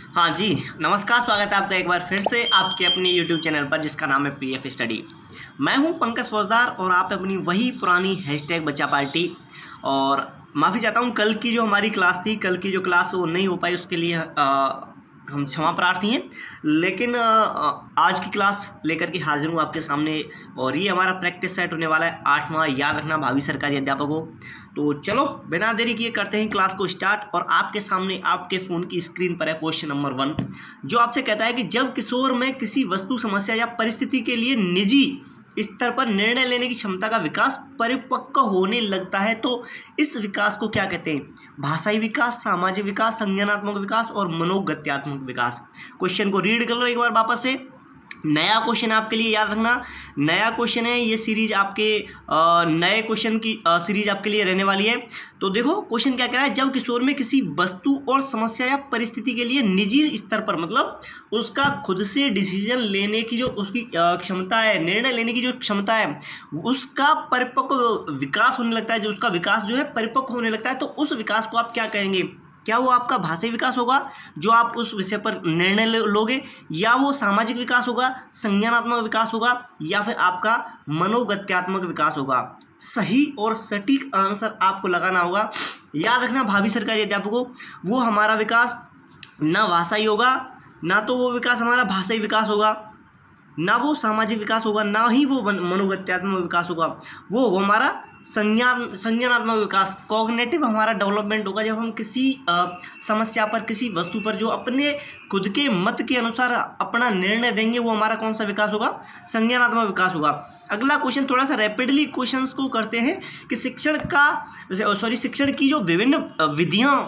हाँ जी, नमस्कार। स्वागत है आपका एक बार फिर से आपके अपने यूट्यूब चैनल पर जिसका नाम है पीएफ स्टडी। मैं हूं पंकज फौजदार और आप अपनी वही पुरानी हैशटैग बच्चा पार्टी। और माफ़ी चाहता हूं, कल की जो हमारी क्लास थी, कल की जो क्लास वो नहीं हो पाई, उसके लिए हम क्षमा प्रार्थी हैं। लेकिन आज की क्लास लेकर के हाजिर हूँ आपके सामने और ये हमारा प्रैक्टिस सेट होने वाला है 8वां। याद रखना भावी सरकारी अध्यापकों। तो चलो बिना देरी किए करते हैं क्लास को स्टार्ट। और आपके सामने आपके फ़ोन की स्क्रीन पर है क्वेश्चन नंबर 1, जो आपसे कहता है कि जब किशोर में किसी वस्तु, समस्या या परिस्थिति के लिए निजी स्तर पर निर्णय लेने की क्षमता का विकास परिपक्व होने लगता है तो इस विकास को क्या कहते हैं? भाषाई विकास, सामाजिक विकास, संज्ञानात्मक विकास और मनोगत्यात्मक विकास। क्वेश्चन को रीड कर लो एक बार वापस से। नया क्वेश्चन आपके लिए, याद रखना नया क्वेश्चन है। ये सीरीज आपके नए क्वेश्चन की सीरीज आपके लिए रहने वाली है। तो देखो क्वेश्चन क्या कह रहा है, जब किशोर में किसी वस्तु और समस्या या परिस्थिति के लिए निजी स्तर पर, मतलब उसका खुद से डिसीजन लेने की जो उसकी क्षमता है, निर्णय लेने की जो क्षमता है, उसका परिपक्व विकास होने लगता है, जो उसका विकास जो है परिपक्व होने लगता है, तो उस विकास को आप क्या कहेंगे? क्या वो आपका भाषाई विकास होगा जो आप उस विषय पर निर्णय लोगे, या वो सामाजिक विकास होगा, संज्ञानात्मक विकास होगा, या फिर आपका मनोगत्यात्मक विकास होगा? सही और सटीक आंसर आपको लगाना होगा। याद रखना भावी सरकारी अध्यापकों, वो हमारा विकास ना भाषाई होगा, ना तो वो विकास हमारा भाषाई विकास होगा, ना वो सामाजिक विकास होगा, ना ही वो मनोगत्यात्मक विकास होगा। वो होगा हमारा संज्ञानात्मक विकास, कॉग्निटिव हमारा डेवलपमेंट होगा। जब हम किसी समस्या पर, किसी वस्तु पर जो अपने खुद के मत के अनुसार अपना निर्णय देंगे, वो हमारा कौन सा विकास होगा? संज्ञानात्मक विकास होगा। अगला क्वेश्चन थोड़ा सा रैपिडली क्वेश्चंस को करते हैं कि शिक्षण की जो विभिन्न विधियां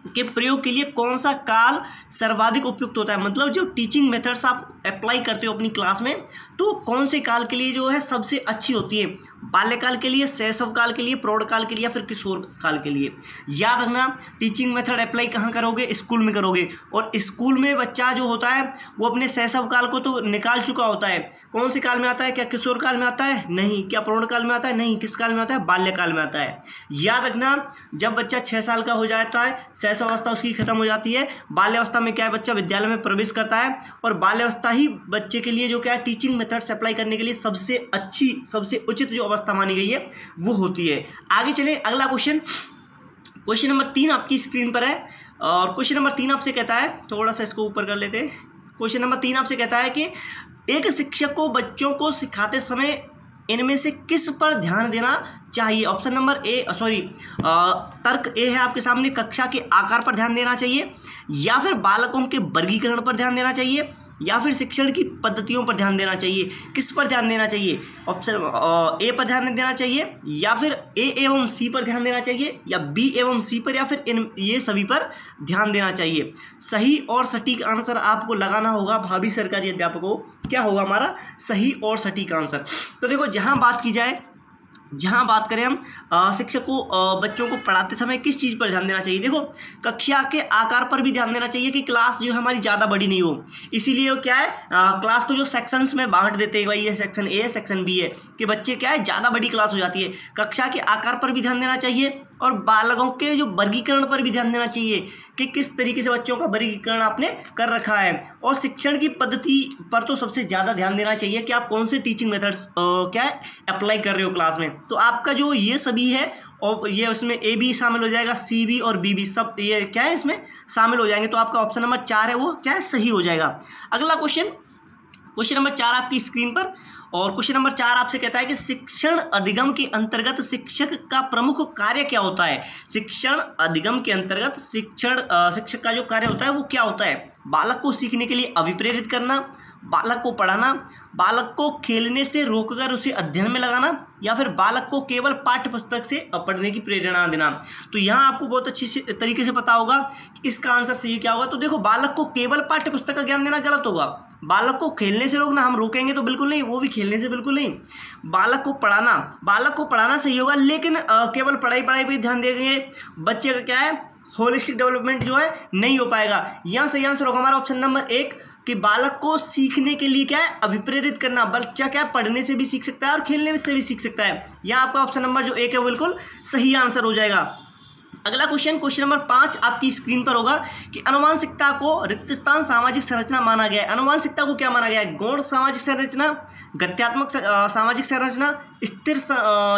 के प्रयोग के लिए कौन सा काल सर्वाधिक उपयुक्त होता है? मतलब जो टीचिंग मेथड्स आप अप्लाई करते हो अपनी क्लास में, तो कौन से काल के लिए जो है सबसे अच्छी होती है? बाल्यकाल के लिए, शैशव काल के लिए, प्रौढ़ काल के लिए, या फिर किशोर काल के लिए? याद रखना टीचिंग मेथड अप्लाई कहाँ करोगे? स्कूल में करोगे। और स्कूल में बच्चा जो होता है वो अपने शैशव काल को तो निकाल चुका होता है। कौन से काल में आता है? क्या किशोर काल में आता है? नहीं। क्या प्रौढ़ काल में आता है? नहीं। किस काल में आता है? बाल्यकाल में आता है। याद रखना जब बच्चा 6 साल का हो जाता है, शैशव अवस्था उसकी खत्म हो जाती है। बाल्यावस्था में क्या है? बच्चा विद्यालय में प्रवेश करता है। और बाल्यावस्था ही बच्चे के लिए जो क्या है, टीचिंग मेथड्स अप्लाई करने के लिए सबसे अच्छी, सबसे उचित जो अवस्था मानी गई है वो होती है। आगे चले, अगला क्वेश्चन नंबर 3 आपकी स्क्रीन पर है। और क्वेश्चन नंबर 3 आपसे कहता है, थोड़ा सा इसको ऊपर कर लेते हैं। क्वेश्चन नंबर 3 आपसे कहता है कि एक शिक्षक को बच्चों को सिखाते समय इनमें से किस पर ध्यान देना चाहिए? ऑप्शन नंबर तर्क ए है आपके सामने, कक्षा के आकार पर ध्यान देना चाहिए, या फिर बालकों के वर्गीकरण पर ध्यान देना चाहिए, या फिर शिक्षण की पद्धतियों पर ध्यान देना चाहिए? किस पर ध्यान देना चाहिए? ऑप्शन ए पर ध्यान देना चाहिए, या फिर ए एवं सी पर ध्यान देना चाहिए, या बी एवं सी पर, या फिर ये सभी पर ध्यान देना चाहिए? सही और सटीक आंसर आपको लगाना होगा भावी सरकारी अध्यापकों। क्या होगा हमारा सही और सटीक आंसर? तो देखो, जहाँ बात करें हम शिक्षक को बच्चों को पढ़ाते समय किस चीज़ पर ध्यान देना चाहिए? देखो, कक्षा के आकार पर भी ध्यान देना चाहिए कि क्लास जो है हमारी ज़्यादा बड़ी नहीं हो। इसीलिए क्या है, क्लास को जो सेक्शंस में बांट देते हैं, भाई ये सेक्शन ए है, सेक्शन बी है, कि बच्चे क्या है ज़्यादा बड़ी क्लास हो जाती है। कक्षा के आकार पर भी ध्यान देना चाहिए और बालकों के जो वर्गीकरण पर भी ध्यान देना चाहिए कि किस तरीके से बच्चों का वर्गीकरण आपने कर रखा है। और शिक्षण की पद्धति पर तो सबसे ज़्यादा ध्यान देना चाहिए कि आप कौन से टीचिंग मेथड्स क्या है अप्लाई कर रहे हो क्लास में। तो आपका जो ये सभी है, और ये उसमें ए भी शामिल हो जाएगा, सी भी और बी भी, सब ये क्या है इसमें शामिल हो जाएंगे। तो आपका ऑप्शन नंबर 4 है वो क्या है, सही हो जाएगा। अगला क्वेश्चन नंबर 4 आपकी स्क्रीन पर। और क्वेश्चन नंबर 4 आपसे कहता है कि शिक्षण अधिगम के अंतर्गत शिक्षक का प्रमुख कार्य क्या होता है? शिक्षण अधिगम के अंतर्गत शिक्षक का जो कार्य होता है वो क्या होता है? बालक को सीखने के लिए अभिप्रेरित करना, बालक को पढ़ाना, बालक को खेलने से रोककर उसे अध्ययन में लगाना, या फिर बालक को केवल पाठ्य पुस्तक से पढ़ने की प्रेरणा देना? तो यहाँ आपको बहुत अच्छी तरीके से पता होगा कि इसका आंसर सही क्या होगा। तो देखो, बालक को केवल पाठ्य पुस्तक का ज्ञान देना गलत होगा। बालक को खेलने से रोकना, हम रोकेंगे तो बिल्कुल नहीं, वो भी खेलने से बिल्कुल नहीं। बालक को पढ़ाना सही होगा, लेकिन केवल पढ़ाई पर ध्यान देंगे, बच्चे का क्या है, होलिस्टिक डेवलपमेंट जो है नहीं हो पाएगा। यहाँ सही आंसर होगा हमारा ऑप्शन नंबर 1 कि बालक को सीखने के लिए क्या है, अभिप्रेरित करना। बच्चा क्या है, पढ़ने से भी सीख सकता है और खेलने से भी सीख सकता है। यहाँ आपका ऑप्शन नंबर जो 1 है बिल्कुल सही आंसर हो जाएगा। अगला क्वेश्चन नंबर 5 आपकी स्क्रीन पर होगा कि अनुवांशिकता को रिक्त स्थान सामाजिक संरचना माना गया है। अनुवांशिकता को क्या माना गया है? गौण सामाजिक संरचना, गत्यात्मक सामाजिक संरचना, स्थिर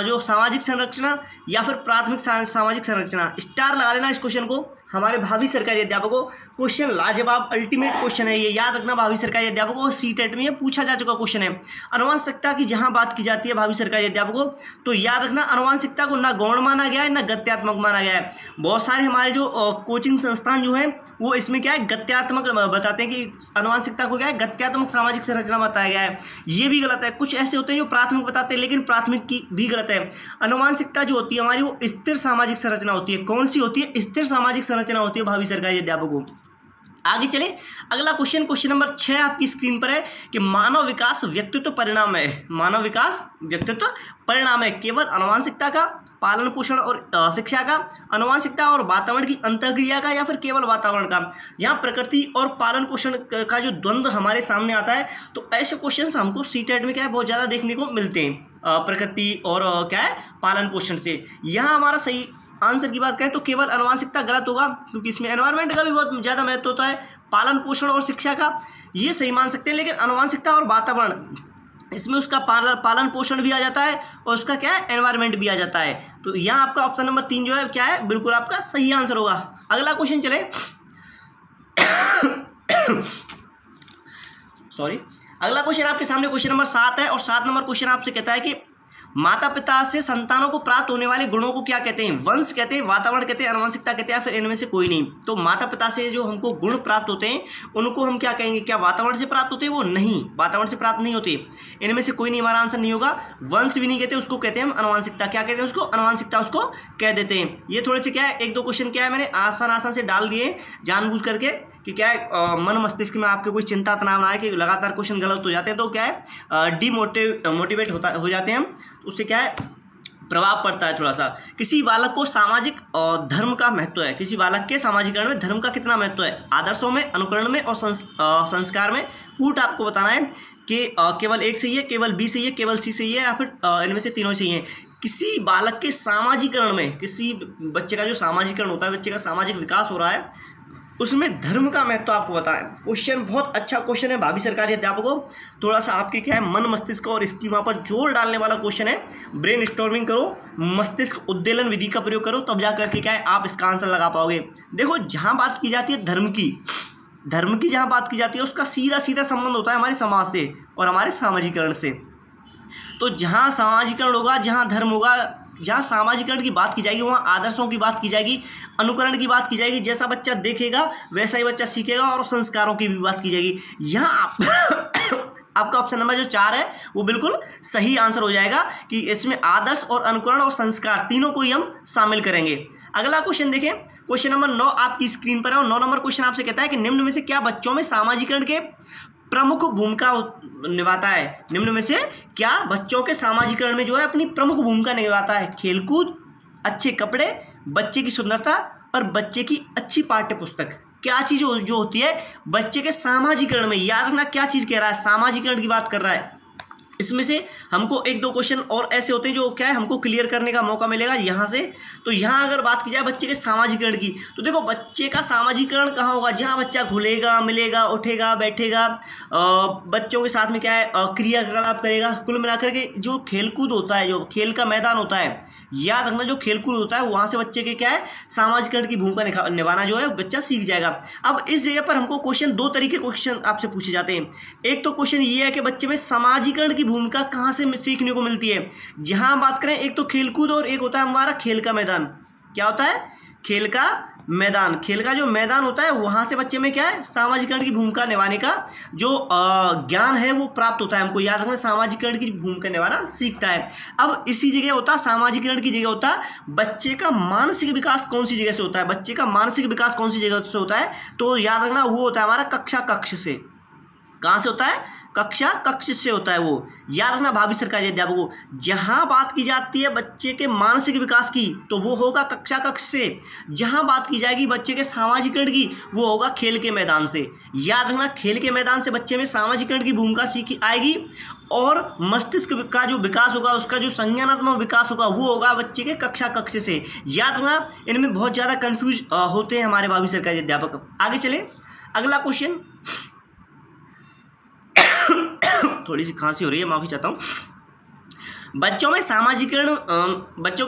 जो सामाजिक संरचना, या फिर प्राथमिक सामाजिक संरचना। स्टार लगा लेना इस क्वेश्चन को। हमारे भावी सरकारी अध्यापकों, क्वेश्चन लाजवाब अल्टीमेट क्वेश्चन है ये, याद रखना। भावी सरकारी अध्यापकों सीटेट में ये पूछा जा चुका क्वेश्चन है। अनुवांशिकता की जहां बात की जाती है भावी सरकारी अध्यापकों, तो याद रखना अनुवांशिकता को ना गौण माना गया है ना गत्यात्मक माना गया है। बहुत सारे हमारे जो कोचिंग संस्थान जो है वो इसमें क्या है, गत्यात्मक बताते हैं कि अनुवांशिकता को क्या है, गत्यात्मक सामाजिक संरचना बताया गया है। ये भी गलत है। कुछ ऐसे होते हैं जो प्राथमिक बताते हैं, लेकिन प्राथमिक की भी गलत है। अनुवांशिकता जो होती है हमारी वो स्थिर सामाजिक संरचना होती है। कौन सी होती है? स्थिर सामाजिक संरचना होती है भावी सरकारी अध्यापकों। आगे चले, अगला क्वेश्चन नंबर 6 आपकी स्क्रीन पर है कि मानव विकास व्यक्तित्व परिणाम है। मानव विकास व्यक्तित्व परिणाम है केवल अनुवांशिकता का, पालन पोषण और शिक्षा का, अनुवांशिकता और वातावरण की अंतःक्रिया का, या फिर केवल वातावरण का। यहाँ प्रकृति और पालन पोषण का जो द्वंद्व हमारे सामने आता है, तो ऐसे क्वेश्चन हमको सीटेट में क्या है बहुत ज़्यादा देखने को मिलते हैं, प्रकृति और क्या है पालन पोषण से। यहाँ हमारा सही आंसर की बात करें तो केवल अनुवांशिकता गलत होगा, क्योंकि इसमें एनवायरनमेंट का भी बहुत ज़्यादा महत्व होता है, पालन पोषण और शिक्षा का ये सही मान सकते हैं। लेकिन अनुवांशिकता और वातावरण, इसमें उसका पालन पोषण भी आ जाता है और उसका क्या है एनवायरनमेंट भी आ जाता है। तो यहाँ आपका ऑप्शन नंबर 3 जो है क्या है, बिल्कुल आपका सही आंसर होगा। अगला क्वेश्चन चले अगला क्वेश्चन आपके सामने क्वेश्चन नंबर 7 है, और 7 नंबर क्वेश्चन आपसे कहता है कि माता पिता से संतानों को प्राप्त होने वाले गुणों को क्या कहते हैं? वंश कहते हैं, वातावरण कहते हैं, अनुवांशिकता कहते हैं, या फिर इनमें से कोई नहीं। तो माता पिता से जो हमको गुण प्राप्त होते हैं उनको हम क्या कहेंगे? क्या वातावरण से प्राप्त होते हैं? वो नहीं, वातावरण से प्राप्त नहीं होते। इनमें से कोई नहीं, हमारा आंसर नहीं होगा। वंश भी नहीं कहते, उसको कहते हैं हम अनुवांशिकता। क्या कहते हैं उसको? अनुवांशिकता उसको कह देते हैं। ये थोड़े से क्या है, 1-2 क्वेश्चन क्या है मैंने आसान से डाल दिए जानबूझ करके, कि क्या है मन मस्तिष्क में आपके कोई चिंता तनाव ना आए कि लगातार क्वेश्चन गलत हो जाते हैं, तो क्या है मोटिवेट हो जाते हैं हम, उससे क्या है प्रभाव पड़ता है थोड़ा सा। किसी बालक को सामाजिक धर्म का महत्व है। किसी बालक के सामाजिकरण में धर्म का कितना महत्व है? आदर्शों में, अनुकरण में और संस्कार में। कूट आपको बताना है कि केवल एक सही है, केवल बी सही है, केवल सी सही है, या फिर इनमें से तीनों सही हैं। किसी बालक के सामाजिकरण में, किसी बच्चे का जो सामाजिकरण होता है, बच्चे का सामाजिक विकास हो रहा है, उसमें धर्म का महत्व आपको बताएं। क्वेश्चन बहुत अच्छा क्वेश्चन है भावी सरकारी अध्यापकों। थोड़ा सा आपके क्या है मन मस्तिष्क और स्कीमा पर जोर डालने वाला क्वेश्चन है। ब्रेन स्टॉर्मिंग करो, मस्तिष्क उद्वेलन विधि का प्रयोग करो, तब जा करके क्या है आप इसका आंसर लगा पाओगे। देखो, जहाँ बात की जाती है धर्म की जहाँ बात की जाती है, उसका सीधा संबंध होता है हमारे समाज से और हमारे सामाजिकरण से। तो जहाँ सामाजिकरण होगा, जहाँ धर्म होगा, जहाँ सामाजिकरण की बात की जाएगी, वहाँ आदर्शों की बात की जाएगी, अनुकरण की बात की जाएगी। जैसा बच्चा देखेगा वैसा ही बच्चा सीखेगा, और संस्कारों की भी बात की जाएगी। यहाँ आपका ऑप्शन नंबर जो 4 है वो बिल्कुल सही आंसर हो जाएगा, कि इसमें आदर्श और अनुकरण और संस्कार तीनों को ही हम शामिल करेंगे। अगला क्वेश्चन देखें, क्वेश्चन नंबर 9 आपकी स्क्रीन पर है, और 9 नंबर क्वेश्चन आपसे कहता है कि निम्न में से क्या बच्चों में सामाजिकरण के प्रमुख भूमिका निभाता है? निम्न में से क्या बच्चों के सामाजिकरण में जो है अपनी प्रमुख भूमिका निभाता है? खेलकूद, अच्छे कपड़े, बच्चे की सुंदरता और बच्चे की अच्छी पाठ्य पुस्तक। क्या चीज़ जो होती है बच्चे के सामाजिकरण में? याद रखना क्या चीज़ कह रहा है, सामाजिकरण की बात कर रहा है। इसमें से हमको 1-2 क्वेश्चन और ऐसे होते हैं जो क्या है हमको क्लियर करने का मौका मिलेगा यहाँ से। तो यहाँ अगर बात की जाए बच्चे के सामाजिकरण की, तो देखो बच्चे का सामाजिकरण कहाँ होगा? जहाँ बच्चा घुलेगा, मिलेगा, उठेगा, बैठेगा, बच्चों के साथ में क्या है क्रियाकलाप करेगा। कुल मिलाकर के जो खेलकूद होता है, जो खेल का मैदान होता है, याद रखना जो खेलकूद होता है वहाँ से बच्चे के क्या है सामाजिकरण की भूमिका निभाना जो है बच्चा सीख जाएगा। अब इस जगह पर हमको क्वेश्चन 2 तरीके क्वेश्चन आपसे पूछे जाते हैं। एक तो क्वेश्चन ये है कि बच्चे में सामाजिकरण की भूमिका कहाँ से सीखने को मिलती है। जहाँ बात करें एक तो खेलकूद और एक होता है हमारा खेल का मैदान। क्या होता है? खेल का मैदान। खेल का जो मैदान होता है वहाँ से बच्चे में क्या है सामाजिकरण की भूमिका निभाने का जो ज्ञान है वो प्राप्त होता है। हमको याद रखना सामाजिकरण की भूमिका निभाना सीखता है। अब इसी जगह होता है सामाजिकरण की जगह होता है बच्चे का मानसिक विकास कौन सी जगह से होता है। बच्चे का मानसिक विकास कौन सी जगह से होता है? तो याद रखना वो होता है हमारा कक्षा कक्ष से। कहाँ से होता है? कक्षा कक्ष से होता है वो। याद रखना भावी सरकारी अध्यापकों, जहाँ बात की जाती है बच्चे के मानसिक विकास की तो वो होगा कक्षा कक्ष से। जहाँ बात की जाएगी बच्चे के सामाजिकरण की वो होगा खेल के मैदान से। याद रखना खेल के मैदान से बच्चे में सामाजिकरण की भूमिका सीखी आएगी और मस्तिष्क का जो विकास होगा, उसका जो संज्ञानात्मक विकास होगा वो होगा बच्चे के कक्षा कक्ष से। याद रखना इनमें बहुत ज़्यादा कंफ्यूज होते हैं हमारे भावी सरकारी अध्यापक। आगे चले अगला क्वेश्चन। थोड़ी सी खांसी हो रही है, माफी चाहता हूँ। बच्चों के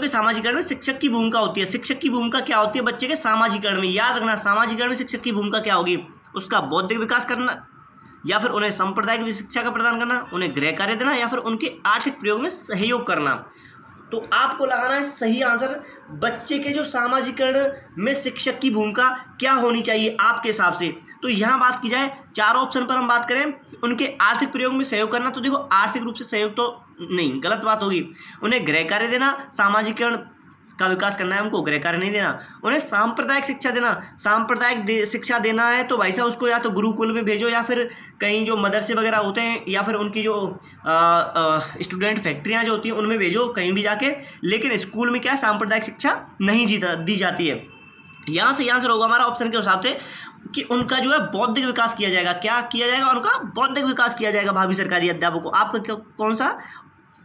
सामाजिकरण में शिक्षक की भूमिका होती है। शिक्षक की भूमिका क्या होती है बच्चे के सामाजिकरण में? याद रखना सामाजिकरण में शिक्षक की भूमिका क्या होगी? उसका बौद्धिक विकास करना, या फिर उन्हें सांप्रदायिक शिक्षा का प्रदान करना, उन्हें गृह कार्य देना, या फिर उनके आर्थिक प्रयोग में सहयोग करना। तो आपको लगाना है सही आंसर। बच्चे के जो सामाजिकरण में शिक्षक की भूमिका क्या होनी चाहिए आपके हिसाब से? तो यहाँ बात की जाए, चारों ऑप्शन पर हम बात करें, उनके आर्थिक प्रयोग में सहयोग करना, तो देखो आर्थिक रूप से सहयोग तो नहीं, गलत बात होगी। उन्हें गृह कार्य देना, सामाजिकरण का विकास करना है, उनको गृह कार्य नहीं देना। उन्हें सांप्रदायिक शिक्षा देना, सांप्रदायिक शिक्षा देना है तो भाई साहब उसको या तो गुरुकुल में भेजो, या फिर कहीं जो मदरसे वगैरह होते हैं, या फिर उनकी जो स्टूडेंट फैक्ट्रियाँ जो होती हैं उनमें भेजो कहीं भी जाके। लेकिन स्कूल में क्या है, सांप्रदायिक शिक्षा नहीं दी जाती है। यहाँ से होगा हमारा ऑप्शन के हिसाब से कि उनका जो है बौद्धिक विकास किया जाएगा। क्या किया जाएगा? उनका बौद्धिक विकास किया जाएगा भावी सरकारी अध्यापकों। आपका कौन सा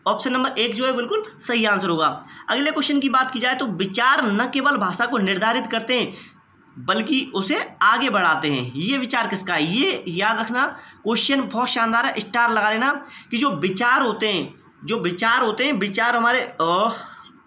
ऑप्शन नंबर 1 जो है बिल्कुल सही आंसर होगा। अगले क्वेश्चन की बात की जाए तो विचार न केवल भाषा को निर्धारित करते हैं बल्कि उसे आगे बढ़ाते हैं। ये विचार किसका है? ये याद रखना, क्वेश्चन बहुत शानदार है, स्टार लगा लेना कि जो विचार होते हैं विचार हमारे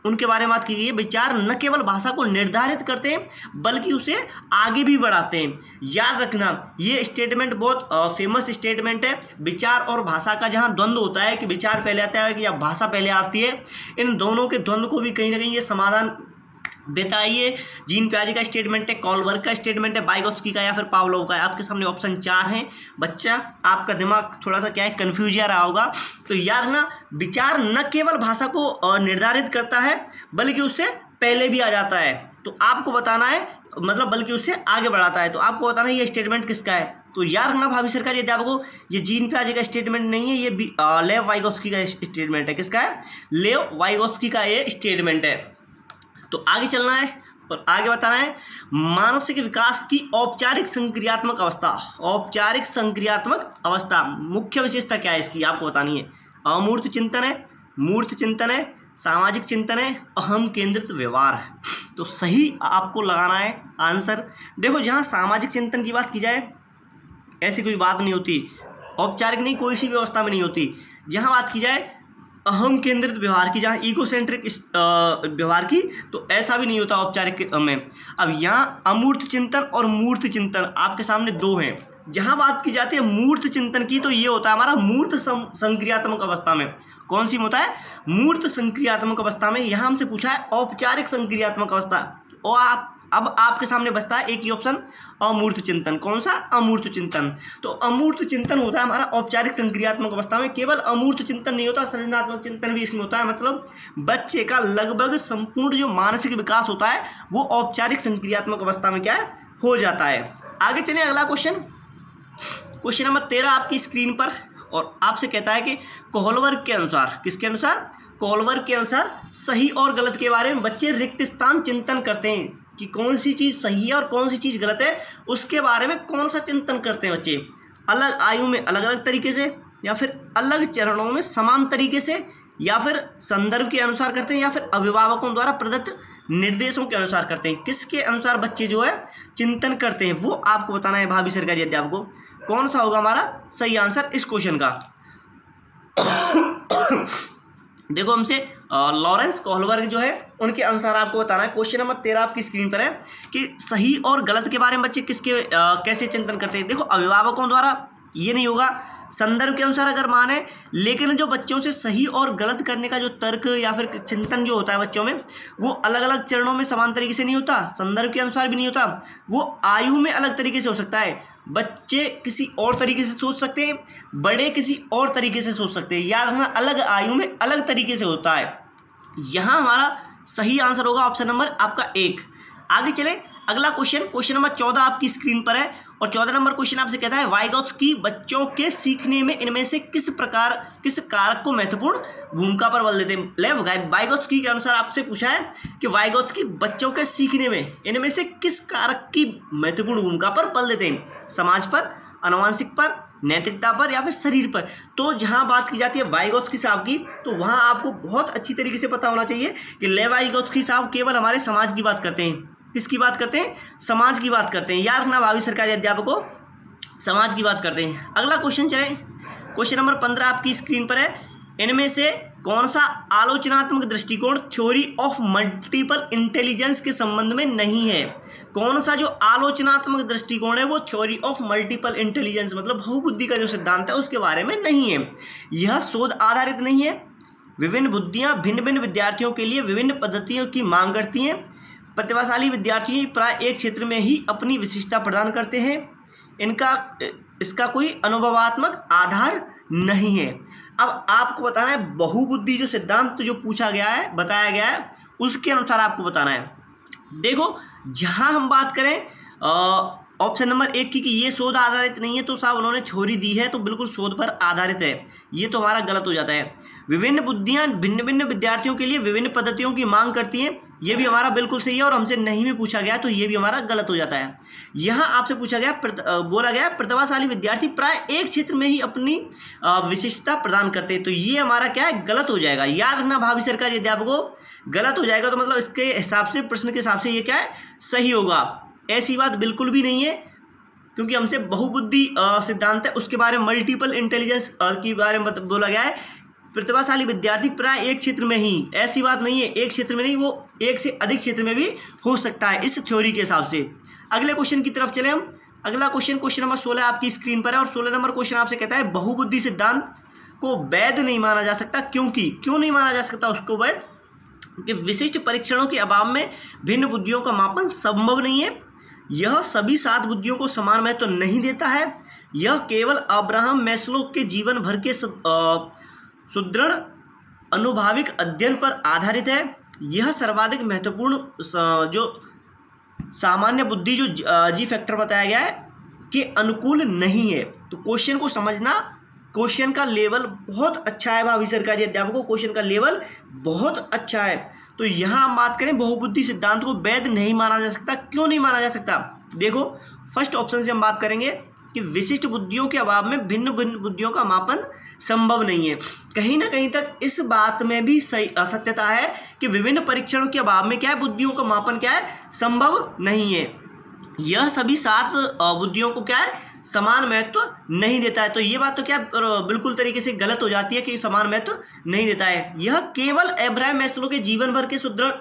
उनके बारे में बात की गई है। विचार न केवल भाषा को निर्धारित करते हैं बल्कि उसे आगे भी बढ़ाते हैं। याद रखना ये स्टेटमेंट बहुत फेमस स्टेटमेंट है। विचार और भाषा का जहाँ द्वंद्व होता है कि विचार पहले आता है कि या भाषा पहले आती है, इन दोनों के द्वंद्व को भी कहीं ना कहीं ये समाधान देता है। ये जीन पियाजे का स्टेटमेंट है, कॉलबर्ग का स्टेटमेंट है, वाइगोत्स्की का, या फिर पावलोव का है। आपके सामने ऑप्शन 4 हैं। बच्चा आपका दिमाग थोड़ा सा क्या है, कन्फ्यूज रहा होगा। तो याद ना, विचार न केवल भाषा को निर्धारित करता है बल्कि उससे पहले भी आ जाता है। तो आपको बताना है, मतलब बल्कि उससे आगे बढ़ाता है। तो आपको बताना है ये स्टेटमेंट किसका है। तो याद रखना भावी सरकारी अध्यापकों, ये जीन पियाजे का स्टेटमेंट नहीं है, ये लेव वाइगोत्स्की का स्टेटमेंट है। किसका है? लेव वाइगोत्स्की का ये स्टेटमेंट है। तो आगे चलना है और आगे बताना है मानसिक विकास की औपचारिक संक्रियात्मक अवस्था। औपचारिक संक्रियात्मक अवस्था मुख्य विशेषता क्या है इसकी, आपको बतानी है। अमूर्त चिंतन है, मूर्त चिंतन है, सामाजिक चिंतन है, अहम केंद्रित व्यवहार है। तो सही आपको लगाना है आंसर। देखो जहाँ सामाजिक चिंतन की बात की जाए ऐसी कोई बात नहीं होती, औपचारिक नहीं कोई सी व्यवस्था में नहीं होती। जहाँ बात की जाए अहम केंद्रित व्यवहार की, जहाँ ईगोसेंट्रिक व्यवहार की, तो ऐसा भी नहीं होता औपचारिक में। अब यहाँ अमूर्त चिंतन और मूर्त चिंतन आपके सामने 2 हैं। जहाँ बात की जाती है मूर्त चिंतन की तो ये होता है हमारा मूर्त संक्रियात्मक अवस्था में। कौन सी होता है? मूर्त संक्रियात्मक अवस्था में। यहाँ हमसे पूछा है औपचारिक संक्रियात्मक अवस्था, और अब आपके सामने बचता है एक ही ऑप्शन, अमूर्त चिंतन। कौन सा? अमूर्त चिंतन। तो अमूर्त चिंतन होता है हमारा औपचारिक संक्रियात्मक अवस्था में। केवल अमूर्त चिंतन नहीं होता, सृजनात्मक चिंतन भी इसमें होता है। मतलब बच्चे का लगभग संपूर्ण जो मानसिक विकास होता है वो औपचारिक संक्रियात्मक अवस्था में क्या है, हो जाता है। आगे चलिए अगला क्वेश्चन नंबर 13 आपकी स्क्रीन पर, और आपसे कहता है कि कोहलबर्ग के अनुसार, किसके अनुसार? कोहलबर्ग के अनुसार सही और गलत के बारे में बच्चे रिक्त स्थान चिंतन करते हैं कि कौन सी चीज़ सही है और कौन सी चीज़ गलत है, उसके बारे में कौन सा चिंतन करते हैं बच्चे? अलग आयु में अलग अलग तरीके से, या फिर अलग चरणों में समान तरीके से, या फिर संदर्भ के अनुसार करते हैं, या फिर अभिभावकों द्वारा प्रदत्त निर्देशों के अनुसार करते हैं। किसके अनुसार बच्चे जो है चिंतन करते हैं वो आपको बताना है भावी सरकारी अध्यापकों। कौन सा होगा हमारा सही आंसर इस क्वेश्चन का? देखो हमसे लॉरेंस कोहलबर्ग जो है उनके अनुसार आपको बताना है। क्वेश्चन नंबर 13 आपकी स्क्रीन पर है कि सही और गलत के बारे में बच्चे किसके कैसे चिंतन करते हैं। देखो अभिभावकों द्वारा ये नहीं होगा, संदर्भ के अनुसार अगर माने, लेकिन जो बच्चों से सही और गलत करने का जो तर्क या फिर चिंतन जो होता है बच्चों में, वो अलग अलग चरणों में समान तरीके से नहीं होता, संदर्भ के अनुसार भी नहीं होता, वो आयु में अलग तरीके से हो सकता है। बच्चे किसी और तरीके से सोच सकते हैं, बड़े किसी और तरीके से सोच सकते हैं। याद रखना अलग आयु में अलग तरीके से होता है। यहाँ हमारा सही आंसर होगा ऑप्शन नंबर आपका 1। आगे चले अगला क्वेश्चन नंबर 14 आपकी स्क्रीन पर है और 14 नंबर क्वेश्चन आपसे कहता है वाइगोत्स्की बच्चों के सीखने में इनमें से किस कारक को महत्वपूर्ण भूमिका पर बल देते हैं। वाइगोत्स्की के अनुसार आपसे पूछा है कि वाइगोत्स्की बच्चों के सीखने में इनमें से किस कारक की महत्वपूर्ण भूमिका पर बल देते हैं, समाज पर, आनुवंशिक पर, नैतिकता पर या फिर शरीर पर। तो जहां बात की जाती है वाइगोत्स्की साहब की तो वहां आपको बहुत अच्छी तरीके से पता होना चाहिए कि लेव वाइगोत्स्की साहब केवल हमारे समाज की बात करते हैं। किसकी बात करते हैं? समाज की बात करते हैं। याद रखना भावी सरकारी अध्यापकों, समाज की बात करते हैं। अगला क्वेश्चन चले, क्वेश्चन नंबर 15 आपकी स्क्रीन पर है। इनमें से कौन सा आलोचनात्मक दृष्टिकोण थ्योरी ऑफ मल्टीपल इंटेलिजेंस के संबंध में नहीं है? कौन सा जो आलोचनात्मक दृष्टिकोण है वो थ्योरी ऑफ मल्टीपल इंटेलिजेंस मतलब बहुबुद्धि का जो सिद्धांत है उसके बारे में नहीं है। यह शोध आधारित नहीं है। विभिन्न बुद्धियां भिन्न भिन्न विद्यार्थियों के लिए विभिन्न पद्धतियों की मांग करती हैं। प्रतिभाशाली विद्यार्थी प्राय एक क्षेत्र में ही अपनी विशिष्टता प्रदान करते हैं। इसका कोई अनुभवात्मक आधार नहीं है। अब आपको बताना है बहुबुद्धि जो सिद्धांत जो पूछा गया है, बताया गया है, उसके अनुसार आपको बताना है। देखो जहां हम बात करें ऑप्शन नंबर 1 की कि ये शोध आधारित नहीं है तो साहब उन्होंने थ्योरी दी है तो बिल्कुल शोध पर आधारित है, ये तो हमारा गलत हो जाता है। विभिन्न बुद्धियां भिन्न भिन्न विद्यार्थियों के लिए विभिन्न पद्धतियों की मांग करती हैं, ये भी हमारा बिल्कुल सही है और हमसे नहीं भी पूछा गया तो ये भी हमारा गलत हो जाता है। यहाँ आपसे पूछा गया बोला गया प्रतिभाशाली विद्यार्थी प्राय एक क्षेत्र में ही अपनी विशिष्टता प्रदान करते हैं, तो ये हमारा क्या है, गलत हो जाएगा। याद रखना भावी सरकारी अध्यापकों, गलत हो जाएगा तो मतलब इसके हिसाब से, प्रश्न के हिसाब से ये क्या है, सही होगा। ऐसी बात बिल्कुल भी नहीं है क्योंकि हमसे बहुबुद्धि सिद्धांत है उसके बारे में, मल्टीपल इंटेलिजेंस के बारे में बोला गया है। प्रतिभाशाली विद्यार्थी प्राय एक क्षेत्र में ही, ऐसी बात नहीं है एक क्षेत्र में नहीं, वो एक से अधिक क्षेत्र में भी हो सकता है इस थ्योरी के हिसाब से। अगले क्वेश्चन की तरफ चले हम। अगला क्वेश्चन नंबर 16 आपकी स्क्रीन पर है और 16 नंबर क्वेश्चन आपसे कहता है बहुबुद्धि सिद्धांत को वैध नहीं माना जा सकता। क्यों नहीं माना जा सकता उसको वैध? कि विशिष्ट परीक्षणों के अभाव में भिन्न बुद्धियों का मापन संभव नहीं है। यह सभी 7 बुद्धियों को समान महत्व नहीं देता है। यह केवल अब्राहम मैस्लो के जीवन भर के सुदृढ़ अनुभाविक अध्ययन पर आधारित है। यह सर्वाधिक महत्वपूर्ण जो सामान्य बुद्धि जो जी फैक्टर बताया गया है के अनुकूल नहीं है। तो क्वेश्चन को समझना, क्वेश्चन का लेवल बहुत अच्छा है भावी सरकारी अध्यापकों, क्वेश्चन का लेवल बहुत अच्छा है। तो यहाँ हम बात करें बहुबुद्धि सिद्धांत को वैध नहीं माना जा सकता। क्यों नहीं माना जा सकता? देखो फर्स्ट ऑप्शन से हम बात करेंगे कि विशिष्ट बुद्धियों के अभाव में भिन्न भिन्न बुद्धियों का मापन संभव नहीं है। कहीं ना कहीं तक इस बात में भी सही असत्यता है कि विभिन्न परीक्षणों के अभाव में क्या है, बुद्धियों का मापन क्या है, संभव नहीं है। यह सभी 7 बुद्धियों को क्या है, समान महत्व नहीं देता है। तो ये बात तो क्या बिल्कुल तरीके से गलत हो जाती है कि समान महत्व नहीं देता है। यह केवल अब्राहम मैस्लो के जीवन भर के सुदृढ़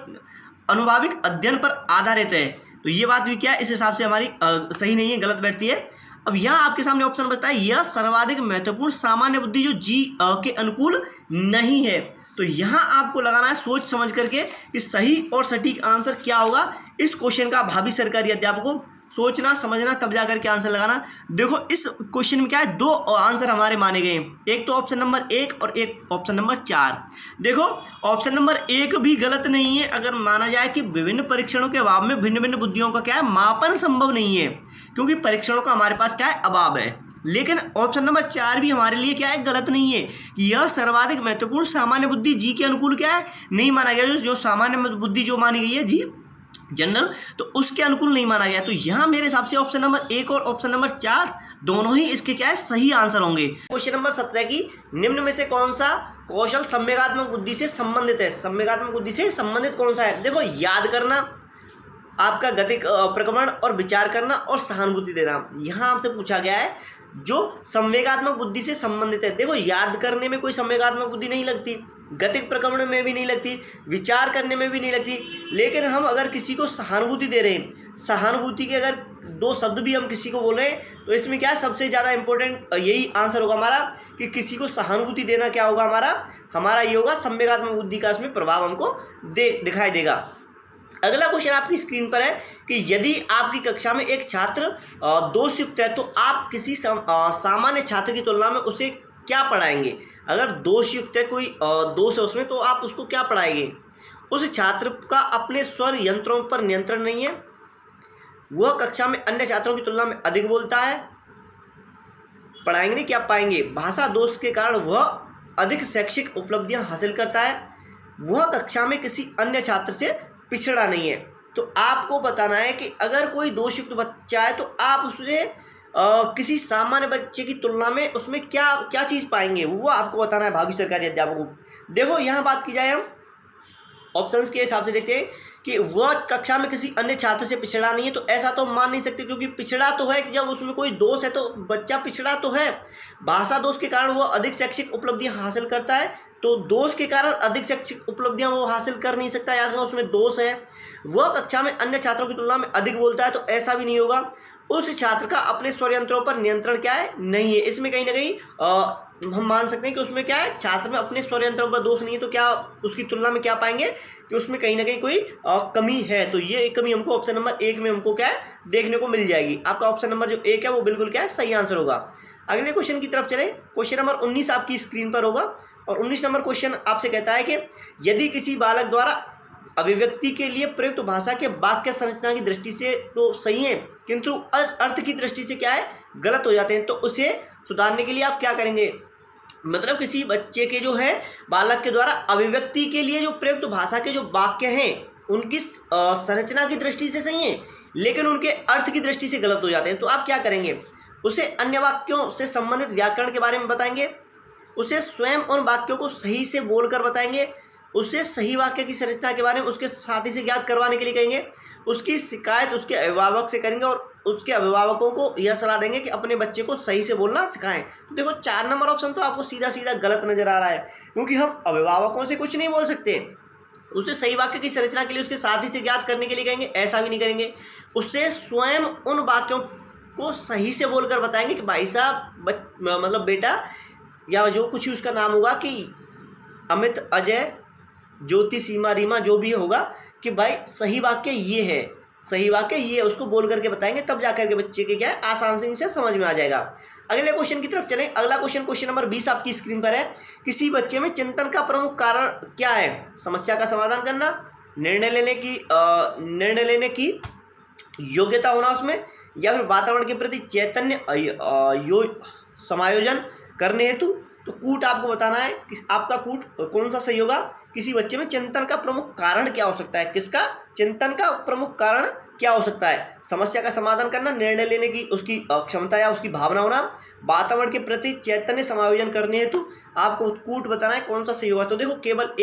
अनुभाविक अध्ययन पर आधारित है। तो ये बात भी क्या है, इस हिसाब से हमारी सही नहीं है, गलत बैठती है। अब यहाँ आपके सामने ऑप्शन बचता है यह सर्वाधिक महत्वपूर्ण सामान्य बुद्धि जो जी के अनुकूल नहीं है। तो यहाँ आपको लगाना है सोच समझ करके कि सही और सटीक आंसर क्या होगा इस क्वेश्चन का। भावी सरकारी अध्यापकों सोचना समझना तब जाकर के आंसर लगाना। देखो इस क्वेश्चन में क्या है, 2 आंसर हमारे माने गए हैं, एक तो ऑप्शन नंबर 1 और एक ऑप्शन नंबर 4। देखो ऑप्शन नंबर 1 भी गलत नहीं है अगर माना जाए कि विभिन्न परीक्षणों के अभाव में भिन्न भिन्न बुद्धियों का क्या है, मापन संभव नहीं है, क्योंकि परीक्षणों का हमारे पास क्या है, अभाव है। लेकिन ऑप्शन नंबर 4 भी हमारे लिए क्या है, गलत नहीं है। यह सर्वाधिक महत्वपूर्ण सामान्य बुद्धि जी के अनुकूल क्या है, नहीं माना गया। जो सामान्य बुद्धि जो मानी गई है जी जनरल, तो उसके अनुकूल नहीं माना गया। तो यहाँ मेरे हिसाब से ऑप्शन नंबर 1 और ऑप्शन नंबर 4 दोनों ही इसके क्या है, सही आंसर होंगे। क्वेश्चन नंबर 17 की निम्न में से कौन सा कौशल संवेगात्मक बुद्धि से संबंधित है? संवेगात्मक बुद्धि से संबंधित कौन सा है? देखो याद करना, आपका गतिक प्रक्रमण और विचार करना और सहानुभूति देना। यहाँ आपसे पूछा गया है जो संवेगात्मक बुद्धि से संबंधित है। देखो याद करने में कोई संवेगात्मक बुद्धि नहीं लगती, गतिक प्रक्रमण में भी नहीं लगती, विचार करने में भी नहीं लगती। लेकिन हम अगर किसी को सहानुभूति दे रहे हैं, सहानुभूति के अगर 2 शब्द भी हम किसी को बोल रहे हैं, तो इसमें क्या है, सबसे ज़्यादा इंपॉर्टेंट यही आंसर होगा हमारा कि किसी को सहानुभूति देना क्या होगा हमारा ये होगा संवेगात्मक बुद्धि का इसमें प्रभाव हमको दिखाई देगा। अगला क्वेश्चन आपकी स्क्रीन पर है कि यदि आपकी कक्षा में एक छात्र दोषयुक्त है तो आप किसी सामान्य छात्र की तुलना में उसे क्या पढ़ाएंगे? अगर दोषयुक्त है, कोई दोष है उसमें, तो आप उसको क्या पढ़ाएंगे? उस छात्र का अपने स्वर यंत्रों पर नियंत्रण नहीं है, वह कक्षा में अन्य छात्रों की तुलना में अधिक बोलता है, पढ़ाएंगे नहीं क्या पाएंगे, भाषा दोष के कारण वह अधिक शैक्षिक उपलब्धियां हासिल करता है, वह कक्षा में किसी अन्य छात्र से पिछड़ा नहीं है। तो आपको बताना है कि अगर कोई दोषयुक्त बच्चा है तो आप उससे किसी सामान्य बच्चे की तुलना में उसमें क्या क्या चीज़ पाएंगे, वो आपको बताना है भावी सरकारी अध्यापक को। देखो यहाँ बात की जाए हम ऑप्शंस के हिसाब से देखते हैं कि वह कक्षा में किसी अन्य छात्र से पिछड़ा नहीं है, तो ऐसा तो मान नहीं सकते, क्योंकि पिछड़ा तो है कि जब उसमें कोई दोष है तो बच्चा पिछड़ा तो है। भाषा दोष के कारण वह अधिक शैक्षिक उपलब्धियां हासिल करता है, तो दोष के कारण अधिक शैक्षिक उपलब्धियां वो हासिल कर नहीं सकता, या उसमें दोष है। वह कक्षा में अन्य छात्रों की तुलना में अधिक बोलता है, तो ऐसा भी नहीं होगा। उस छात्र का अपने स्वर यंत्रों पर नियंत्रण क्या है, नहीं है। इसमें कहीं ना कहीं हम मान सकते हैं कि उसमें क्या है, छात्र में अपने स्वर यंत्रों पर दोष नहीं है, तो क्या उसकी तुलना में क्या पाएंगे कि उसमें कहीं ना कहीं कोई कमी है। तो ये एक कमी हमको ऑप्शन नंबर 1 में हमको क्या है देखने को मिल जाएगी। आपका ऑप्शन नंबर जो 1 है वो बिल्कुल क्या है सही आंसर होगा। अगले क्वेश्चन की तरफ चले। क्वेश्चन नंबर 19 आपकी स्क्रीन पर होगा और 19 नंबर क्वेश्चन आपसे कहता है कि यदि किसी बालक द्वारा अभिव्यक्ति के लिए प्रयुक्त भाषा के वाक्य संरचना की दृष्टि से तो सही है, किंतु अर्थ की दृष्टि से क्या है गलत हो जाते हैं, तो उसे सुधारने के लिए आप क्या करेंगे। मतलब किसी बच्चे के जो है बालक के द्वारा अभिव्यक्ति के लिए जो प्रयुक्त भाषा के जो वाक्य हैं उनकी संरचना की दृष्टि से सही है, लेकिन उनके अर्थ की दृष्टि से गलत हो जाते हैं, तो आप क्या करेंगे। उसे अन्य वाक्यों से संबंधित व्याकरण के बारे में बताएंगे, उसे स्वयं उन वाक्यों को सही से बोलकर बताएंगे, उसे सही वाक्य की संरचना के बारे में उसके साथी से ज्ञात करवाने के लिए कहेंगे, उसकी शिकायत उसके अभिभावक से करेंगे और उसके अभिभावकों को यह सलाह देंगे कि अपने बच्चे को सही से बोलना सिखाएं। तो देखो 4 नंबर ऑप्शन तो आपको सीधा सीधा गलत नजर आ रहा है, क्योंकि हम अभिभावकों से कुछ नहीं बोल सकते। उसे सही वाक्य की संरचना के लिए उसके साथी से ज्ञात करने के लिए कहेंगे, ऐसा भी नहीं करेंगे। उससे स्वयं उन वाक्यों को सही से बोलकर बताएंगे कि भाई साहब मतलब बेटा, या जो कुछ ही उसका नाम होगा कि अमित, अजय, ज्योति, सीमा, रीमा, जो भी होगा कि भाई सही वाक्य ये है, सही वाक्य ये है, उसको बोल करके बताएंगे, तब जाकर के बच्चे के क्या है आसानी से समझ में आ जाएगा। अगले क्वेश्चन की तरफ चलें। अगला क्वेश्चन, क्वेश्चन नंबर 20 आपकी स्क्रीन पर है। किसी बच्चे में चिंतन का प्रमुख कारण क्या है। समस्या का समाधान करना, निर्णय लेने की योग्यता होना उसमें, या फिर वातावरण के प्रति चैतन्य समायोजन करने हेतु। तो कूट आपको बताना है कि आपका कूट कौन सा सही होगा। किसी बच्चे में चिंतन का प्रमुख कारण क्या हो सकता है, किसका चिंतन का प्रमुख कारण क्या हो सकता है। समस्या का समाधान करना, निर्णय लेने की उसकी क्षमता या उसकी भावना होना, वातावरण के प्रति चैतन्य समायोजन करने हेतु आपको कूट बताना है कौन सा सही होगा। तो देखो केवल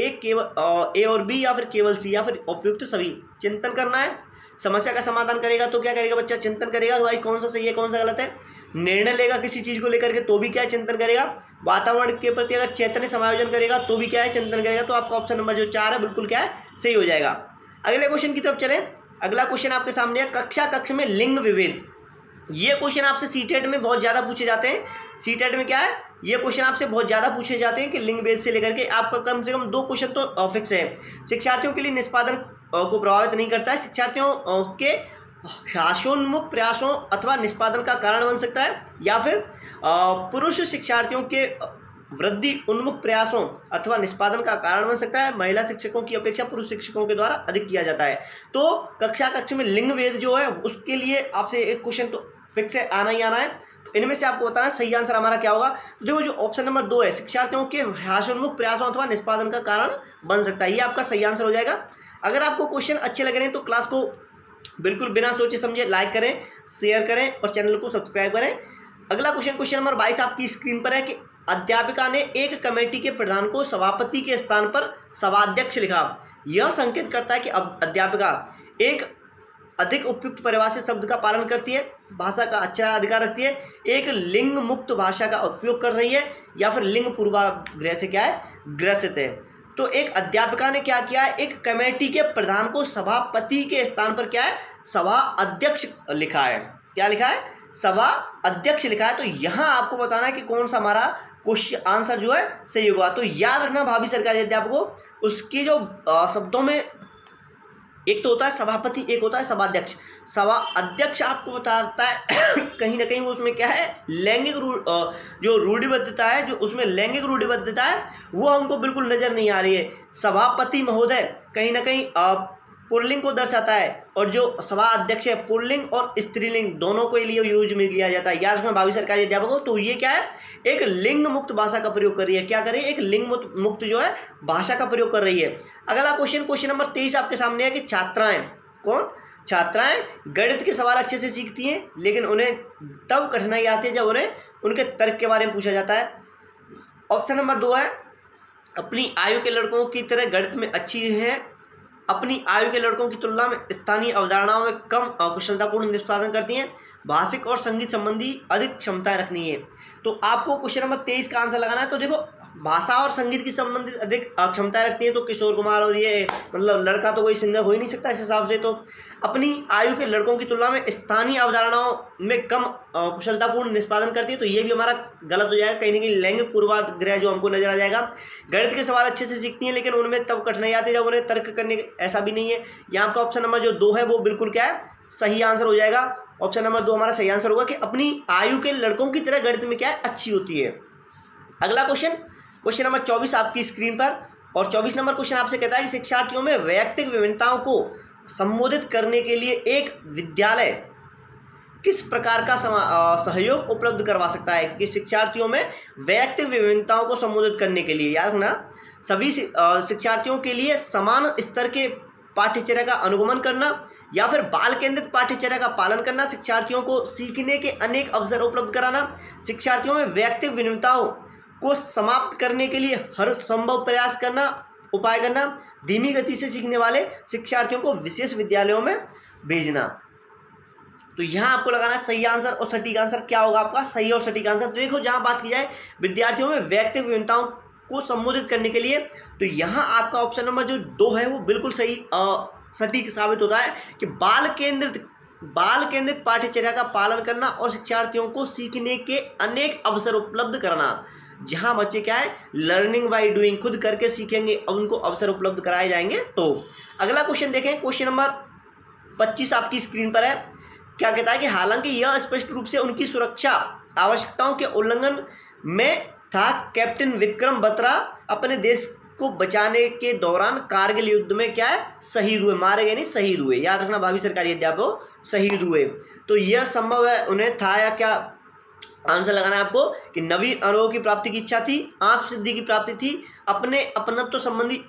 ए और बी, या फिर केवल सी, या फिर उपयुक्त सभी। चिंतन करना है, समस्या का समाधान करेगा तो क्या करेगा बच्चा, चिंतन करेगा भाई कौन सा सही है कौन सा गलत है। निर्णय लेगा किसी चीज़ को लेकर के तो भी क्या है चिंतन करेगा। वातावरण के प्रति अगर चैतन्य समायोजन करेगा तो भी क्या है चिंतन करेगा। तो आपका ऑप्शन नंबर जो 4 है बिल्कुल क्या है सही हो जाएगा। अगले क्वेश्चन की तरफ चलें। अगला क्वेश्चन आपके सामने है, कक्ष में लिंग विभेद। ये क्वेश्चन आपसे सीटेट में बहुत ज़्यादा पूछे जाते हैं। सीटेट में क्या है, ये क्वेश्चन आपसे बहुत ज़्यादा पूछे जाते हैं कि लिंग भेद से लेकर के आपका कम से कम 2 क्वेश्चन तो फिक्स है। शिक्षार्थियों के लिए निष्पादन को प्रभावित नहीं करता है, शिक्षार्थियों के हास्योन्मुख प्रयासों अथवा निष्पादन का कारण बन सकता है, या फिर पुरुष शिक्षार्थियों के वृद्धि उन्मुख प्रयासों अथवा निष्पादन का कारण बन सकता है। महिला शिक्षकों की अपेक्षा पुरुष शिक्षकों के द्वारा अधिक किया जाता है। तो कक्ष में लिंग भेद जो है उसके लिए आपसे एक क्वेश्चन तो फिक्स है, आना ही आना है। इनमें से आपको बताना है सही आंसर हमारा क्या होगा। तो देखो जो ऑप्शन नंबर 2 है, शिक्षार्थियों के हास्योन्मुख प्रयासों अथवा निष्पादन का कारण बन सकता है, ये आपका सही आंसर हो जाएगा। अगर आपको क्वेश्चन अच्छे लग रहे हैं तो क्लास को बिल्कुल बिना सोचे समझे लाइक करें, शेयर करें और चैनल को सब्सक्राइब करें। अगला क्वेश्चन, क्वेश्चन नंबर 22 आपकी स्क्रीन पर है कि अध्यापिका ने एक कमेटी के प्रधान को सभापति के स्थान पर सभाध्यक्ष लिखा। यह संकेत करता है कि अब अध्यापिका एक अधिक उपयुक्त परिभाषित शब्द का पालन करती है, भाषा का अच्छा अधिकार रखती है, एक लिंग मुक्त भाषा का उपयोग कर रही है, या फिर लिंग पूर्वाग्रह से क्या है ग्रसित है। तो एक अध्यापिका ने क्या किया है, एक कमेटी के प्रधान को सभापति के स्थान पर क्या है सभा अध्यक्ष लिखा है। क्या लिखा है, सभा अध्यक्ष लिखा है। तो यहाँ आपको बताना है कि कौन सा हमारा क्वेश्चन आंसर जो है सही होगा। तो याद रखना भावी सरकारी अध्यापकों, उसके जो शब्दों में एक तो होता है सभापति, एक होता है सभाध्यक्ष। सभा अध्यक्ष आपको बताता है कहीं ना कहीं वो उसमें क्या है लैंगिक जो रूढ़िबद्धता है, जो उसमें लैंगिक रूढ़िबद्धता है वो हमको बिल्कुल नजर नहीं आ रही है। सभापति महोदय कहीं ना कहीं पुल्लिंग को दर्शाता है और जो सभा अध्यक्ष है पुल्लिंग और स्त्रीलिंग दोनों के लिए यूज में लिया जाता है। याद रखना भावी सरकारी अध्यापक हो, तो ये क्या है, एक लिंग मुक्त भाषा का प्रयोग कर रही है। क्या कर रही है, एक लिंग मुक्त जो है भाषा का प्रयोग कर रही है। अगला क्वेश्चन नंबर 23 आपके सामने है कि छात्राएं, कौन, छात्राएं गणित के सवाल अच्छे से सीखती हैं, लेकिन उन्हें तब कठिनाई आती है जब उन्हें उनके तर्क के बारे में पूछा जाता है। ऑप्शन नंबर 2 है अपनी आयु के लड़कों की तरह गणित में अच्छी हैं, अपनी आयु के लड़कों की तुलना में स्थानीय अवधारणाओं में कम कुशलतापूर्ण निष्पादन करती हैं, भाषिक और संगीत संबंधी अधिक क्षमताएं रखनी है। तो आपको क्वेश्चन नंबर 23 का आंसर लगाना है। तो देखो भाषा और संगीत की संबंधित अधिक क्षमताएं रखती हैं, तो किशोर कुमार और ये मतलब लड़का तो कोई सिंगर हो ही नहीं सकता इस हिसाब से। तो अपनी आयु के लड़कों की तुलना में स्थानीय अवधारणाओं में कम कुशलतापूर्ण निष्पादन करती है, तो ये भी हमारा गलत हो जाएगा। कहीं ना कहीं लैंगिक पूर्वाग्रह जो हमको नजर आ जाएगा। गणित के सवाल अच्छे से सीखती हैं, लेकिन उनमें तब कठिनाई आती है जब उन्हें तर्क करने, ऐसा भी नहीं है। यहाँ का ऑप्शन नंबर जो 2 है वो बिल्कुल क्या है, सही आंसर हो जाएगा। ऑप्शन नंबर 2 हमारा सही आंसर होगा कि अपनी आयु के लड़कों की तरह गणित में क्या है, अच्छी होती है। अगला क्वेश्चन नंबर 24 आपकी स्क्रीन पर, और 24 नंबर क्वेश्चन आपसे कहता है कि शिक्षार्थियों में वैयक्तिक विभिन्नताओं को संबोधित करने के लिए एक विद्यालय किस प्रकार का सहयोग उपलब्ध करवा सकता है। कि शिक्षार्थियों में वैयक्तिक विभिन्नताओं को संबोधित करने के लिए, याद रखना, सभी शिक्षार्थियों के लिए समान स्तर के पाठ्यचर्या का अनुगमन करना या फिर बाल केंद्रित पाठ्यचर्या का पालन करना, शिक्षार्थियों को सीखने के अनेक अवसर उपलब्ध कराना, शिक्षार्थियों में वैयक्तिक विभिन्नताओं को समाप्त करने के लिए हर संभव प्रयास करना, उपाय करना, धीमी गति से सीखने वाले शिक्षार्थियों को विशेष विद्यालयों में भेजना। तो यहाँ आपको लगाना है सही आंसर, और सटीक आंसर क्या होगा आपका, सही और सटीक आंसर। तो देखो जहाँ बात की जाए विद्यार्थियों में वैयक्तिक विभिन्नताओं को संबोधित करने के लिए, तो यहाँ आपका ऑप्शन नंबर जो 2 है वो बिल्कुल सही सटीक साबित होता है कि बाल केंद्रित पाठ्यचर्या का पालन करना और शिक्षार्थियों को सीखने के अनेक अवसर उपलब्ध कराना। जहां बच्चे क्या है, लर्निंग बाय डूइंग, खुद करके सीखेंगे और उनको अवसर उपलब्ध कराए जाएंगे। तो अगला क्वेश्चन देखें, क्वेश्चन नंबर 25 आपकी स्क्रीन पर है। क्या कहता है कि हालांकि यह स्पष्ट रूप से उनकी सुरक्षा आवश्यकताओं के उल्लंघन में था, कैप्टन विक्रम बत्रा अपने देश को बचाने के दौरान कारगिल युद्ध में क्या है, शहीद हुए, मारे गए नहीं, शहीद हुए। याद रखना भावी सरकारी अध्यापक, शहीद हुए। तो यह संभव है, उन्हें था या क्या, आंसर लगाना है आपको कि नवीन अनुभव की प्राप्ति की इच्छा थी, आत्मसिद्धि की प्राप्ति थी, अपने अपनत्व संबंधी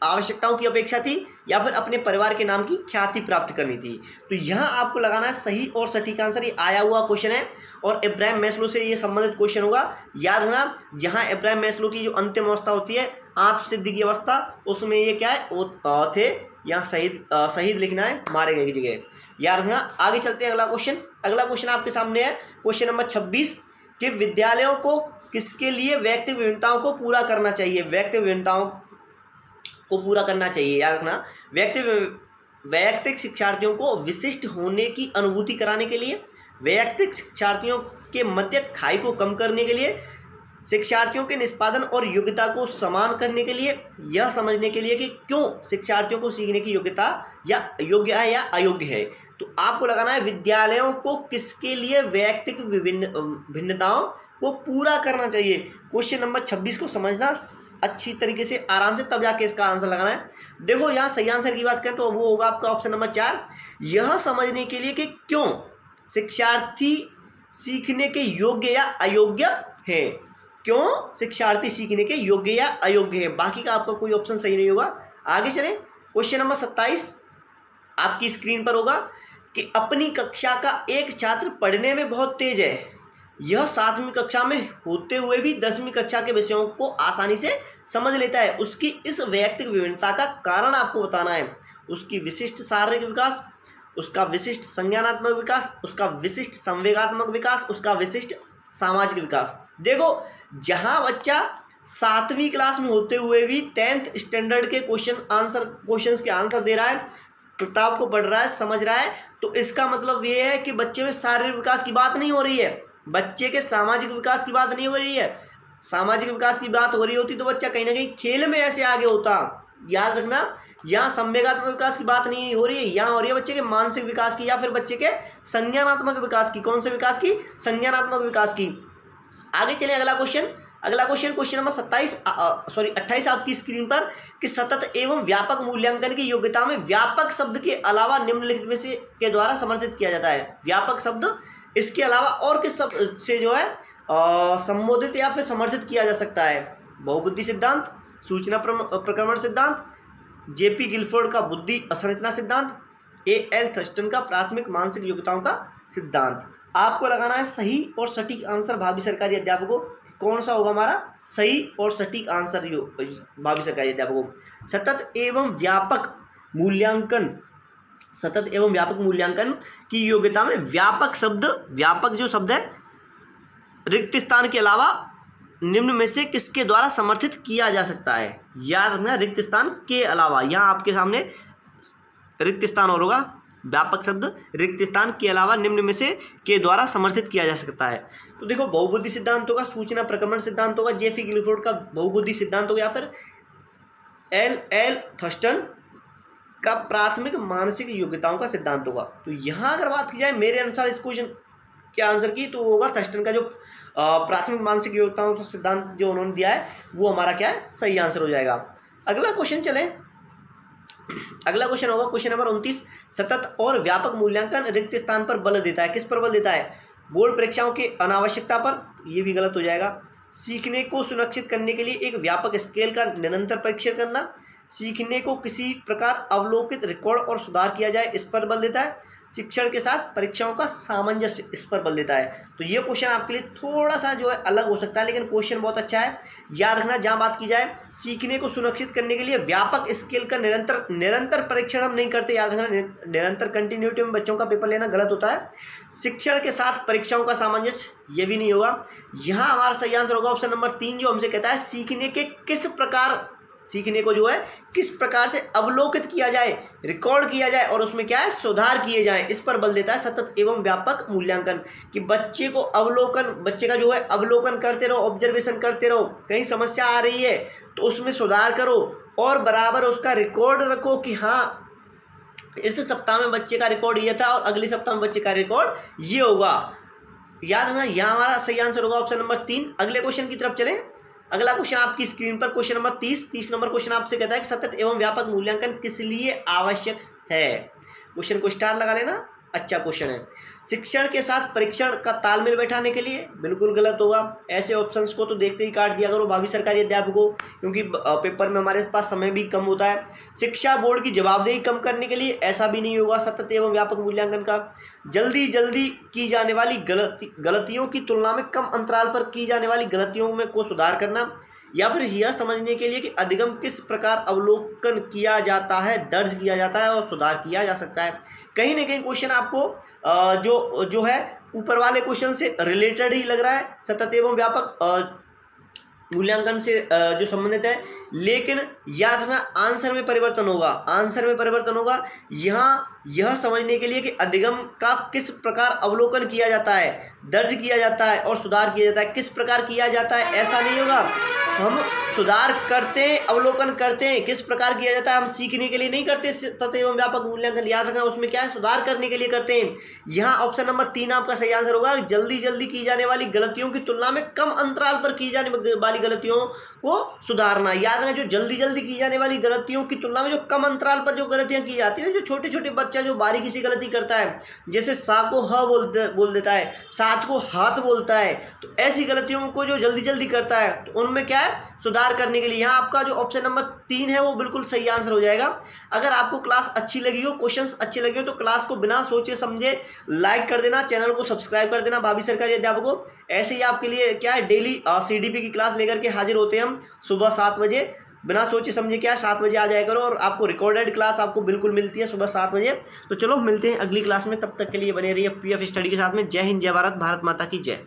आवश्यकताओं की अपेक्षा थी, या फिर अपने परिवार के नाम की ख्याति प्राप्त करनी थी। तो यहाँ आपको लगाना है सही और सटीक आंसर। ये आया हुआ क्वेश्चन है और इब्राहिम मैस्लो से ये संबंधित क्वेश्चन होगा। याद रखना, जहाँ इब्राहिम मैस्लो की जो अंतिम अवस्था होती है आत्मसिद्धि की अवस्था, उसमें ये क्या है, वो थे, यहाँ शहीद लिखना है, मारे गए की जगह। याद रखना। आगे चलते हैं अगला क्वेश्चन आपके सामने है, क्वेश्चन नंबर 26 कि विद्यालयों को किसके लिए व्यक्तिगत विभिन्नताओं को पूरा करना चाहिए, व्यक्तिगत विभिन्नताओं को पूरा करना चाहिए। याद रखना, वैयक्तिक शिक्षार्थियों को विशिष्ट होने की अनुभूति कराने के लिए, वैयक्तिक शिक्षार्थियों के मध्य खाई को कम करने के लिए, शिक्षार्थियों के निष्पादन और योग्यता को समान करने के लिए, यह समझने के लिए कि क्यों शिक्षार्थियों को सीखने की योग्यता या योग्य है या अयोग्य है। तो आपको लगाना है विद्यालयों को किसके लिए वैयक्तिक भिन्नताओं को पूरा करना चाहिए। क्वेश्चन नंबर 26 को समझना अच्छी तरीके से, आराम से, तब जाके इसका आंसर लगाना है। देखो यहाँ सही आंसर की बात करें तो वो होगा आपका ऑप्शन नंबर 4, यह समझने के लिए कि क्यों शिक्षार्थी सीखने के योग्य या अयोग्य है, क्यों शिक्षार्थी सीखने के योग्य या अयोग्य है। बाकी का आपका कोई ऑप्शन सही नहीं होगा। आगे चलें, क्वेश्चन नंबर 27 आपकी स्क्रीन पर होगा कि अपनी कक्षा का एक छात्र पढ़ने में बहुत तेज है, यह 7वीं कक्षा में होते हुए भी 10वीं कक्षा के विषयों को आसानी से समझ लेता है। उसकी इस वैयक्तिक विभिन्नता का कारण आपको बताना है। उसकी विशिष्ट शारीरिक विकास, उसका विशिष्ट संज्ञानात्मक विकास, उसका विशिष्ट संवेगात्मक विकास, उसका विशिष्ट सामाजिक विकास। देखो जहां बच्चा 7वीं क्लास में होते हुए भी 10th स्टैंडर्ड के क्वेश्चंस के आंसर दे रहा है, किताब को पढ़ रहा है, समझ रहा है, तो इसका मतलब ये है कि बच्चे में शारीरिक विकास की बात नहीं हो रही है, बच्चे के सामाजिक विकास की बात नहीं हो रही है। सामाजिक विकास की बात हो रही होती तो बच्चा कहीं ना कहीं खेल में ऐसे आगे होता। याद रखना, यहाँ संवेगात्मक विकास की बात नहीं हो रही है, यहाँ हो रही है बच्चे के मानसिक विकास की या फिर बच्चे के संज्ञानात्मक विकास की। कौन से विकास की? संज्ञानात्मक विकास की। आगे चले, अगला क्वेश्चन नंबर 28 आपकी स्क्रीन पर कि सतत एवं व्यापक मूल्यांकन की योग्यता में व्यापक शब्द के अलावा निम्नलिखित में से के द्वारा समर्थित किया जाता है। व्यापक शब्द इसके अलावा और किस शब्द से जो है संबोधित या फिर समर्थित किया जा सकता है? बहुबुद्धि सिद्धांत, सूचना प्रक्रमण सिद्धांत, जेपी गिलफोर्ड का बुद्धि असंरचना सिद्धांत, एल थर्स्टन का प्राथमिक मानसिक योग्यताओं का सिद्धांत। आपको लगाना है सही और सटीक आंसर भावी सरकारी अध्यापकों। कौन सा होगा हमारा सही और सटीक आंसर भावी सरकारी अध्यापकों? सतत एवं व्यापक मूल्यांकन की योग्यता में व्यापक जो शब्द है रिक्त स्थान के अलावा निम्न में से किसके द्वारा समर्थित किया जा सकता है? याद रखना, रिक्त स्थान के अलावा। यहाँ आपके सामने रिक्त स्थान और होगा, व्यापक शब्द रिक्त स्थान के अलावा निम्न में से के द्वारा समर्थित किया जा सकता है। तो देखो, बहुबुद्धि सिद्धांत होगा, सूचना प्रक्रमण सिद्धांत होगा, जेपी गिलफोर्ड का बहुबुद्धि सिद्धांत होगा, या फिर एल थर्स्टन का प्राथमिक मानसिक योग्यताओं का सिद्धांत होगा। तो यहाँ अगर बात की जाए मेरे अनुसार इस क्वेश्चन के आंसर की, तो होगा थर्स्टन का जो प्राथमिक मानसिक योग्यताओं का सिद्धांत जो उन्होंने दिया है वो हमारा क्या है, सही आंसर हो जाएगा। अगला क्वेश्चन होगा क्वेश्चन नंबर 29। सतत और व्यापक मूल्यांकन रिक्त स्थान पर बल देता है। किस पर बल देता है? बोर्ड परीक्षाओं के अनावश्यकता पर। ये भी गलत हो जाएगा। सीखने को सुनिश्चित करने के लिए एक व्यापक स्केल का निरंतर परीक्षण करना, सीखने को किसी प्रकार अवलोकित, रिकॉर्ड और सुधार किया जाए, इस पर बल देता है। शिक्षण के साथ परीक्षाओं का सामंजस्य, इस पर बल देता है। तो ये क्वेश्चन आपके लिए थोड़ा सा जो है अलग हो सकता है, लेकिन क्वेश्चन बहुत अच्छा है। याद रखना, जहाँ बात की जाए सीखने को सुनिश्चित करने के लिए व्यापक स्केल का निरंतर परीक्षण हम नहीं करते। याद रखना, निरंतर कंटिन्यूटी में बच्चों का पेपर लेना गलत होता है। शिक्षण के साथ परीक्षाओं का सामंजस्य, ये भी नहीं होगा। यहाँ हमारा सही आंसर होगा ऑप्शन नंबर 3, जो हमसे कहता है सीखने को जो है किस प्रकार से अवलोकित किया जाए, रिकॉर्ड किया जाए और उसमें क्या है, सुधार किए जाए, इस पर बल देता है सतत एवं व्यापक मूल्यांकन। कि बच्चे का जो है अवलोकन करते रहो, ऑब्जर्वेशन करते रहो, कहीं समस्या आ रही है तो उसमें सुधार करो और बराबर उसका रिकॉर्ड रखो कि हाँ इस सप्ताह में बच्चे का रिकॉर्ड ये था और अगले सप्ताह में बच्चे का रिकॉर्ड ये होगा। याद रखना, यहाँ हमारा सही आंसर होगा ऑप्शन नंबर 3। अगले क्वेश्चन की तरफ चलें। अगला क्वेश्चन आपकी स्क्रीन पर क्वेश्चन नंबर 30 नंबर क्वेश्चन आपसे कहता है कि सतत एवं व्यापक मूल्यांकन किस लिए आवश्यक है? क्वेश्चन को स्टार लगा लेना, अच्छा क्वेश्चन है। शिक्षण के साथ परीक्षण का तालमेल बैठाने के लिए, बिल्कुल गलत होगा। ऐसे ऑप्शंस को तो देखते ही काट दिया करो भावी सरकारी अध्यापकों, क्योंकि पेपर में हमारे पास समय भी कम होता है। शिक्षा बोर्ड की जवाबदेही कम करने के लिए, ऐसा भी नहीं होगा। सतत एवं व्यापक मूल्यांकन का जल्दी की जाने वाली गलतियों की तुलना में कम अंतराल पर की जाने वाली गलतियों में को सुधार करना, या फिर यह समझने के लिए कि अधिगम किस प्रकार अवलोकन किया जाता है, दर्ज किया जाता है और सुधार किया जा सकता है। कहीं ना कहीं क्वेश्चन आपको जो है ऊपर वाले क्वेश्चन से रिलेटेड ही लग रहा है, सतत एवं व्यापक मूल्यांकन से जो संबंधित है, लेकिन याद रखना आंसर में परिवर्तन होगा। यहाँ यह समझने के लिए कि अधिगम का किस प्रकार अवलोकन किया जाता है, दर्ज किया जाता है और सुधार किया जाता है, किस प्रकार किया जाता है, ऐसा नहीं होगा। हम सुधार करते हैं, अवलोकन करते हैं, किस प्रकार किया जाता है, हम सीखने के लिए नहीं करते। सतत एवं व्यापक मूल्यांकन याद रखना, उसमें क्या है, सुधार करने के लिए करते हैं। यहाँ ऑप्शन नंबर 3 आपका सही आंसर होगा। जल्दी की जाने वाली गलतियों की तुलना में कम अंतराल पर की जाने वाली गलतियों को सुधारना। याद रखना, जो जल्दी की जाने वाली गलतियों की तुलना में जो कम अंतराल पर जो गलतियां की जाती है, जो छोटे बच्चा जो बारीकी से गलती करता है, जैसे सा को ह बोल देता है, सात को हाथ बोलता है, तो ऐसी गलतियों को जो जल्दी करता है, तो उनमें क्या है, सुधार करने के लिए यहाँ आपका जो ऑप्शन नंबर 3 है वो बिल्कुल सही आंसर हो जाएगा। अगर आपको क्लास अच्छी लगी हो, क्वेश्चंस अच्छे लगे हो, तो क्लास को बिना सोचे समझे लाइक कर देना, चैनल को सब्सक्राइब कर देना। भावी सरकारी अध्यापकों ऐसे ही आपके लिए क्या है, डेली CDP की क्लास लेकर के हाजिर होते हैं हम सुबह 7 बजे। बिना सोचे समझे क्या है, 7 बजे आ जाया करो और आपको रिकॉर्डेड क्लास आपको बिल्कुल मिलती है सुबह 7 बजे। तो चलो मिलते हैं अगली क्लास में, तब तक के लिए बने रहिए PF स्टडी के साथ में। जय हिंद, जय भारत, भारत माता की जय।